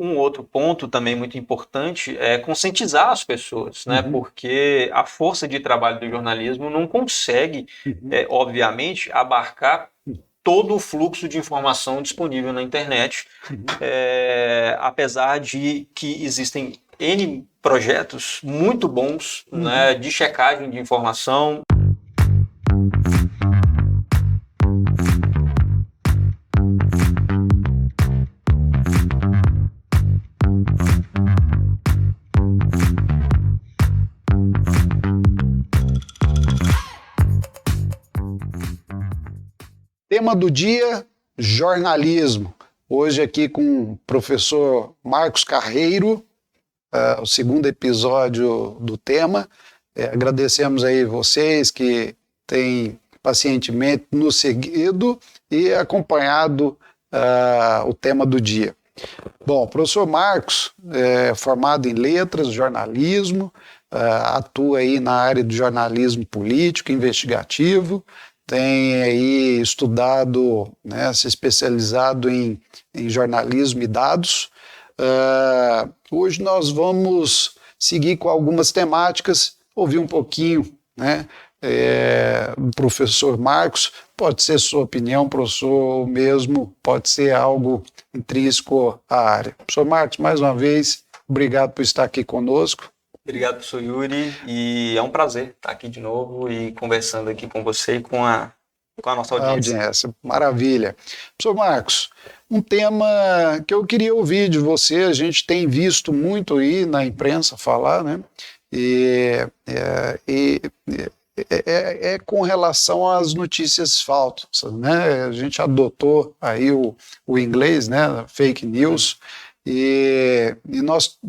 Um outro ponto também muito importante é conscientizar as pessoas, né? Porque a força de trabalho do jornalismo não consegue, obviamente, abarcar todo o fluxo de informação disponível na internet, apesar de que existem N projetos muito bons, né, de checagem de informação. Tema do dia, jornalismo. Hoje aqui com o professor Marcos Carreiro, o segundo episódio do tema. Agradecemos aí vocês que têm pacientemente nos seguido e acompanhado o tema do dia. Bom, o professor Marcos é formado em letras, jornalismo, atua aí na área do jornalismo político, investigativo, tem aí estudado, né, se especializado em jornalismo e dados. Hoje nós vamos seguir com algumas temáticas, ouvir um pouquinho, né, do professor Marcos. Pode ser sua opinião, professor, mesmo pode ser algo intrínseco à área. Professor Marcos, mais uma vez, obrigado por estar aqui conosco. Obrigado, professor Yuri, e é um prazer estar aqui de novo e conversando aqui com você e com a nossa audiência. Maravilha. Professor Marcos, um tema que eu queria ouvir de você, a gente tem visto muito aí na imprensa falar, né? É com relação às notícias falsas, né? A gente adotou aí o inglês, né? Fake news, e nós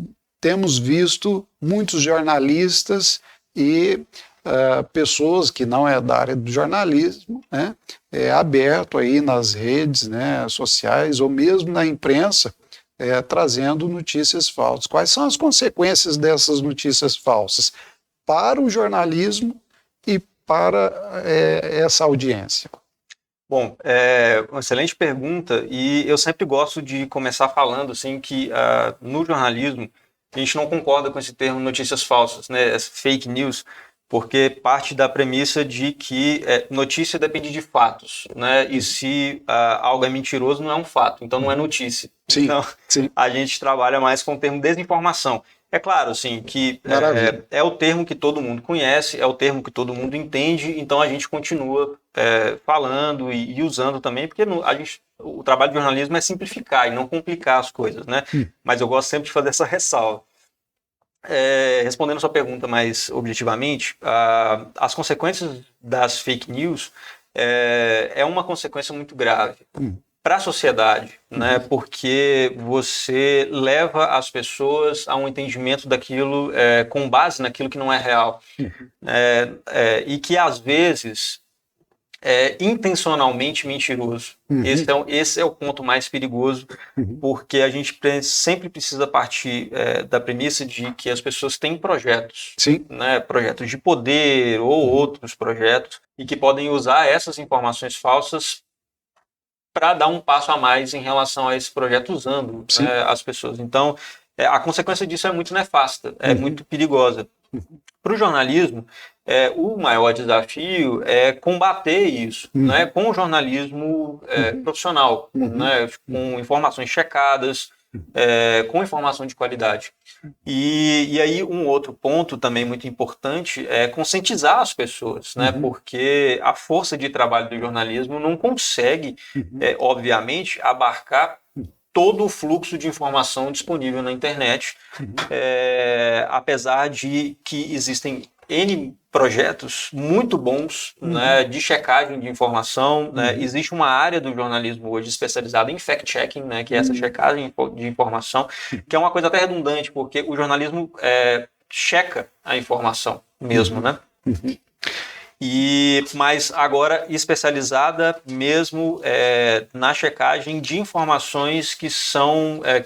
temos visto muitos jornalistas e pessoas que não é da área do jornalismo, né, aberto aí nas redes, né, sociais ou mesmo na imprensa, trazendo notícias falsas. Quais são as consequências dessas notícias falsas para o jornalismo e para essa audiência? Bom, uma excelente pergunta, e eu sempre gosto de começar falando assim, que no jornalismo a gente não concorda com esse termo notícias falsas, né, fake news, porque parte da premissa de que notícia depende de fatos, né, e se algo é mentiroso não é um fato, então não é notícia. Sim, então sim. A gente trabalha mais com o termo desinformação. É claro, sim, que é o termo que todo mundo conhece, é o termo que todo mundo entende, então a gente continua falando e usando também, porque o trabalho de jornalismo é simplificar e não complicar as coisas, né? Mas eu gosto sempre de fazer essa ressalva. Respondendo a sua pergunta mais objetivamente, as consequências das fake news é uma consequência muito grave para a sociedade, né? Porque você leva as pessoas a um entendimento daquilo com base naquilo que não é real, e que às vezes é intencionalmente mentiroso. Esse é o ponto mais perigoso, porque a gente sempre precisa partir da premissa de que as pessoas têm projetos, né, projetos de poder ou outros projetos, e que podem usar essas informações falsas para dar um passo a mais em relação a esse projeto usando as pessoas. Então, a consequência disso é muito nefasta, é muito perigosa. Para o jornalismo, o maior desafio é combater isso, né, com o jornalismo profissional, né, com informações checadas, com informação de qualidade. E aí um outro ponto também muito importante é conscientizar as pessoas, né, porque a força de trabalho do jornalismo não consegue, obviamente, abarcar todo o fluxo de informação disponível na internet, apesar de que existem N projetos muito bons, né, de checagem de informação, né? Existe uma área do jornalismo hoje especializada em fact-checking, né, que é essa checagem de informação, que é uma coisa até redundante, porque o jornalismo checa a informação mesmo, né? Mas agora especializada mesmo na checagem de informações que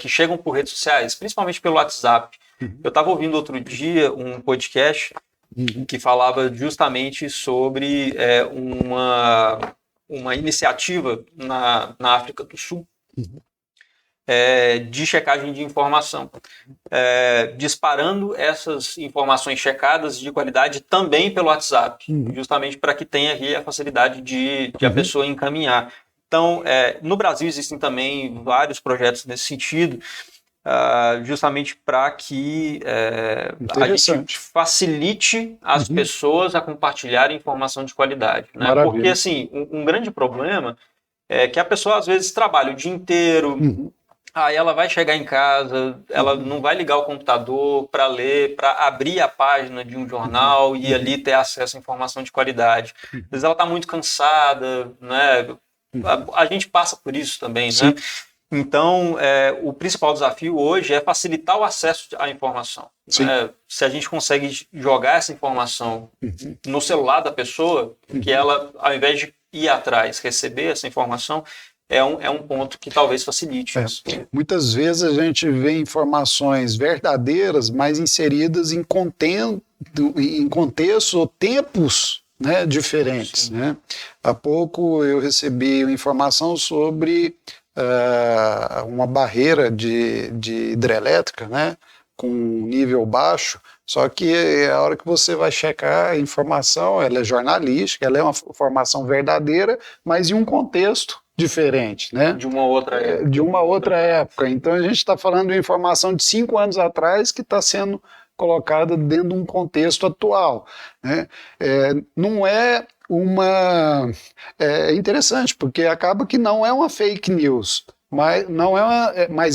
chegam por redes sociais, principalmente pelo WhatsApp. Eu estava ouvindo outro dia um podcast que falava justamente sobre uma iniciativa na África do Sul, de checagem de informação, disparando essas informações checadas de qualidade também pelo WhatsApp, justamente para que tenha aqui a facilidade de a pessoa encaminhar. Então, no Brasil existem também vários projetos nesse sentido, justamente para que a gente facilite as pessoas a compartilharem informação de qualidade. Né? Porque, assim, um grande problema é que a pessoa, às vezes, trabalha o dia inteiro, aí ela vai chegar em casa, ela não vai ligar o computador para ler, para abrir a página de um jornal e ali ter acesso à informação de qualidade. Às vezes ela está muito cansada, né? A gente passa por isso também, né? Então, o principal desafio hoje é facilitar o acesso à informação. Né? Se a gente consegue jogar essa informação no celular da pessoa, que ela, ao invés de ir atrás, receber essa informação, é um ponto que talvez facilite isso. Muitas vezes a gente vê informações verdadeiras, mas inseridas em contextos ou tempos, né, diferentes. Né? Há pouco eu recebi informação sobre uma barreira de hidrelétrica, né, com nível baixo, só que a hora que você vai checar a informação, ela é jornalística, ela é uma informação verdadeira, mas em um contexto diferente, né? De uma outra época. De uma outra época. Então a gente está falando de informação de 5 anos atrás que está sendo colocada dentro de um contexto atual. Né? Não é uma... É interessante, porque acaba que não é uma fake news, mas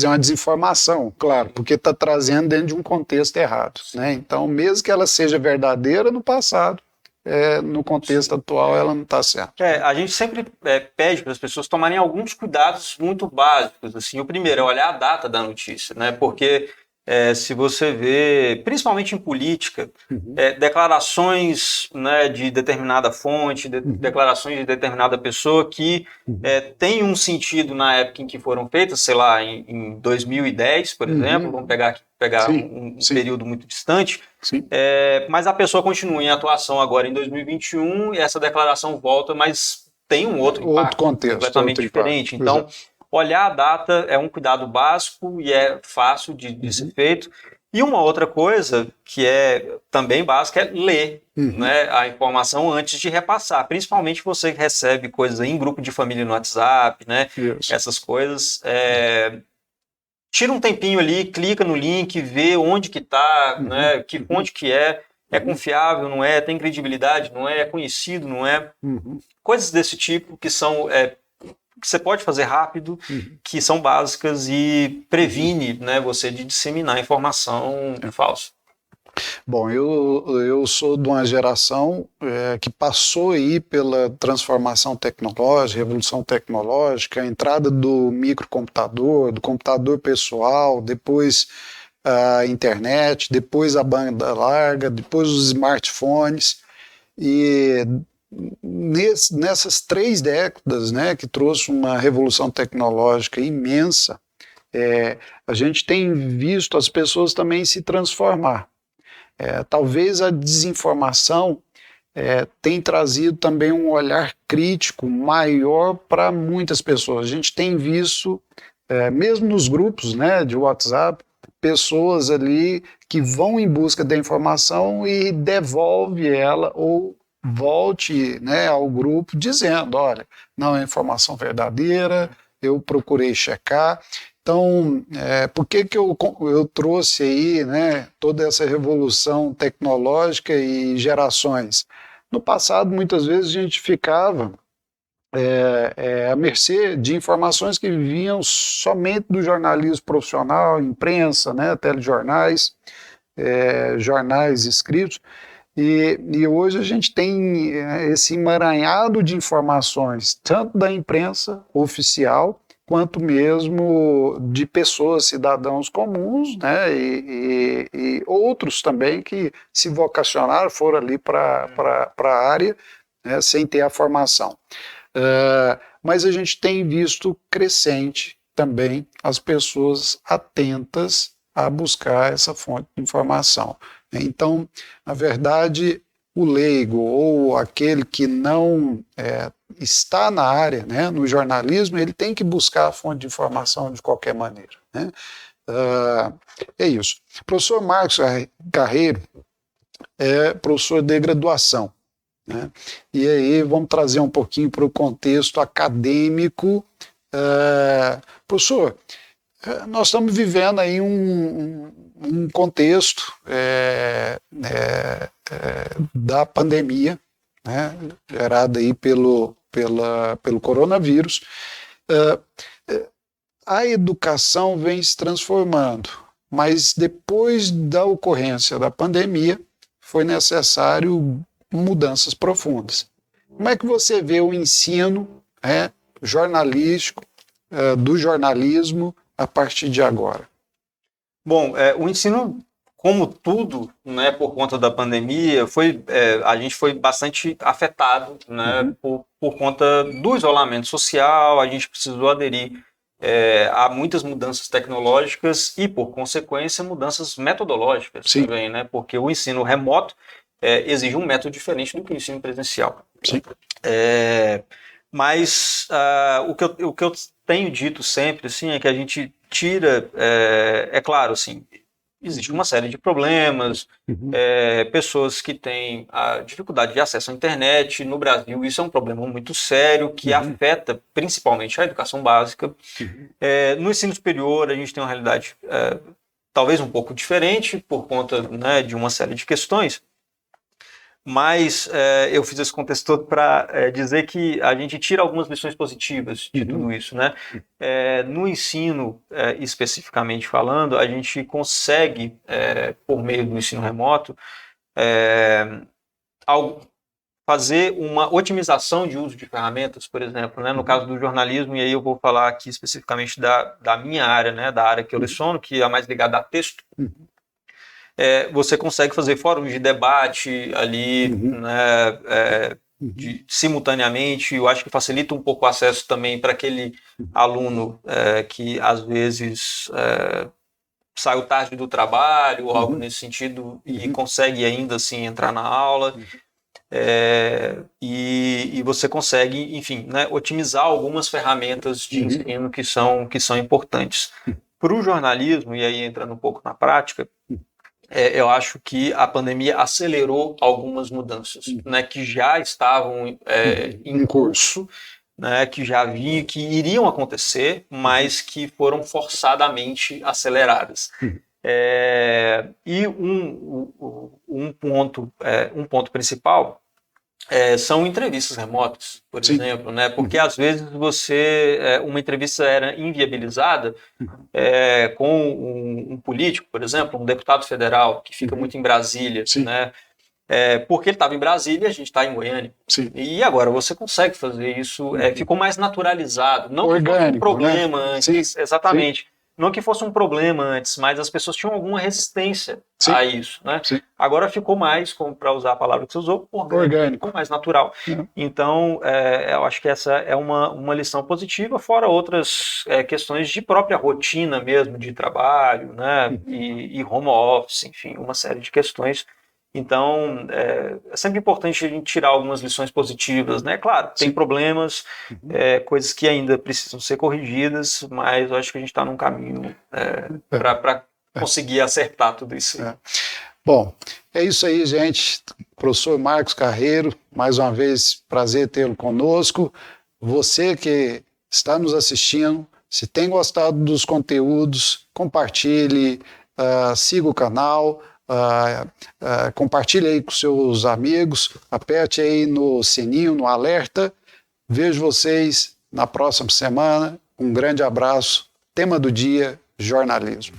é uma desinformação, claro, porque está trazendo dentro de um contexto errado. Né? Então, mesmo que ela seja verdadeira no passado, no contexto atual ela não está certa. A gente sempre pede para as pessoas tomarem alguns cuidados muito básicos. Assim. O primeiro é olhar a data da notícia, né? Porque se você vê, principalmente em política, declarações, né, de determinada fonte, declarações de determinada pessoa que tem um sentido na época em que foram feitas, sei lá, em 2010, por exemplo, vamos pegar um período muito distante, mas a pessoa continua em atuação agora em 2021 e essa declaração volta, mas tem um outro impacto, contexto, completamente diferente. Então, exato. Olhar a data é um cuidado básico e é fácil de ser feito. E uma outra coisa que é também básica é ler né, a informação antes de repassar. Principalmente você que recebe coisas em grupo de família no WhatsApp, né? Essas coisas. Tira um tempinho ali, clica no link, vê onde que está, né, que fonte que é confiável, não é, tem credibilidade, não é conhecido, não é. Coisas desse tipo que são... que você pode fazer rápido, que são básicas e previne né, você de disseminar informação falsa. Bom, eu sou de uma geração que passou aí pela transformação tecnológica, revolução tecnológica, a entrada do microcomputador, do computador pessoal, depois a internet, depois a banda larga, depois os smartphones, e nessas 3 décadas, né, que trouxe uma revolução tecnológica imensa, a gente tem visto as pessoas também se transformar. Talvez a desinformação tenha trazido também um olhar crítico maior para muitas pessoas. A gente tem visto, mesmo nos grupos, né, de WhatsApp, pessoas ali que vão em busca da informação e devolve ela ou volte, né, ao grupo dizendo, olha, não é informação verdadeira, eu procurei checar. Então, por que eu trouxe aí, né, toda essa revolução tecnológica e gerações? No passado, muitas vezes, a gente ficava à mercê de informações que vinham somente do jornalismo profissional, imprensa, né, telejornais, jornais escritos, e hoje a gente tem esse emaranhado de informações, tanto da imprensa oficial, quanto mesmo de pessoas, cidadãos comuns, né, e outros também que se vocacionaram, foram ali para a área, né, sem ter a formação. Mas a gente tem visto crescente também as pessoas atentas a buscar essa fonte de informação. Então, na verdade, o leigo ou aquele que não está na área, né, no jornalismo, ele tem que buscar a fonte de informação de qualquer maneira, né? É isso. O professor Marcos Carreiro é professor de graduação, né? E aí vamos trazer um pouquinho para o contexto acadêmico. Professor, nós estamos vivendo aí um contexto da pandemia, né, gerada aí pelo coronavírus. A educação vem se transformando, mas depois da ocorrência da pandemia foi necessário mudanças profundas. Como é que você vê o ensino jornalístico, do jornalismo a partir de agora? Bom, o ensino, como tudo, né, por conta da pandemia, a gente foi bastante afetado, né, por conta do isolamento social. A gente precisou aderir a muitas mudanças tecnológicas e, por consequência, mudanças metodológicas. Sim. Também, né, porque o ensino remoto exige um método diferente do que o ensino presencial. Sim. Mas o que eu tenho dito sempre, assim, é que a gente tira, claro, assim, existe uma série de problemas, pessoas que têm a dificuldade de acesso à internet. No Brasil, isso é um problema muito sério, que afeta principalmente a educação básica. No ensino superior, a gente tem uma realidade talvez um pouco diferente, por conta, né, de uma série de questões. Mas eu fiz esse contexto todo para dizer que a gente tira algumas lições positivas de tudo isso, né? No ensino, especificamente falando, a gente consegue, por meio do ensino remoto, fazer uma otimização de uso de ferramentas, por exemplo, né? No caso do jornalismo, e aí eu vou falar aqui especificamente da minha área, né? Da área que eu leciono, que é a mais ligada a texto. Você consegue fazer fóruns de debate ali, né, simultaneamente. Eu acho que facilita um pouco o acesso também para aquele aluno que às vezes saiu tarde do trabalho ou algo nesse sentido e consegue ainda assim entrar na aula. E você consegue, enfim, né, otimizar algumas ferramentas de ensino que são importantes. Para o jornalismo, e aí entrando um pouco na prática, eu acho que a pandemia acelerou algumas mudanças, né, que já estavam em curso, né, que já vi que iriam acontecer, mas que foram forçadamente aceleradas. E um ponto principal são entrevistas remotas, por exemplo, né? Porque às vezes uma entrevista era inviabilizada com um político, por exemplo, um deputado federal que fica muito em Brasília, né? Porque ele estava em Brasília e a gente está em Goiânia. Sim. E agora você consegue fazer isso, ficou mais naturalizado, não orgânico, que fosse um problema, né? antes, exatamente. Não que fosse um problema antes, mas as pessoas tinham alguma resistência a isso, né? Agora ficou mais, para usar a palavra que você usou, orgânico. Ficou mais natural. Então, eu acho que essa é uma lição positiva, fora outras questões de própria rotina mesmo, de trabalho, né? E home office, enfim, uma série de questões. Então, é sempre importante a gente tirar algumas lições positivas, né? Claro, tem problemas, coisas que ainda precisam ser corrigidas, mas eu acho que a gente está num caminho para conseguir acertar tudo isso. Bom, é isso aí, gente. Professor Marcos Carreiro, mais uma vez, prazer tê-lo conosco. Você que está nos assistindo, se tem gostado dos conteúdos, compartilhe, siga o canal, compartilhe aí com seus amigos, aperte aí no sininho, no alerta. Vejo vocês na próxima semana. Um grande abraço. Tema do dia: jornalismo.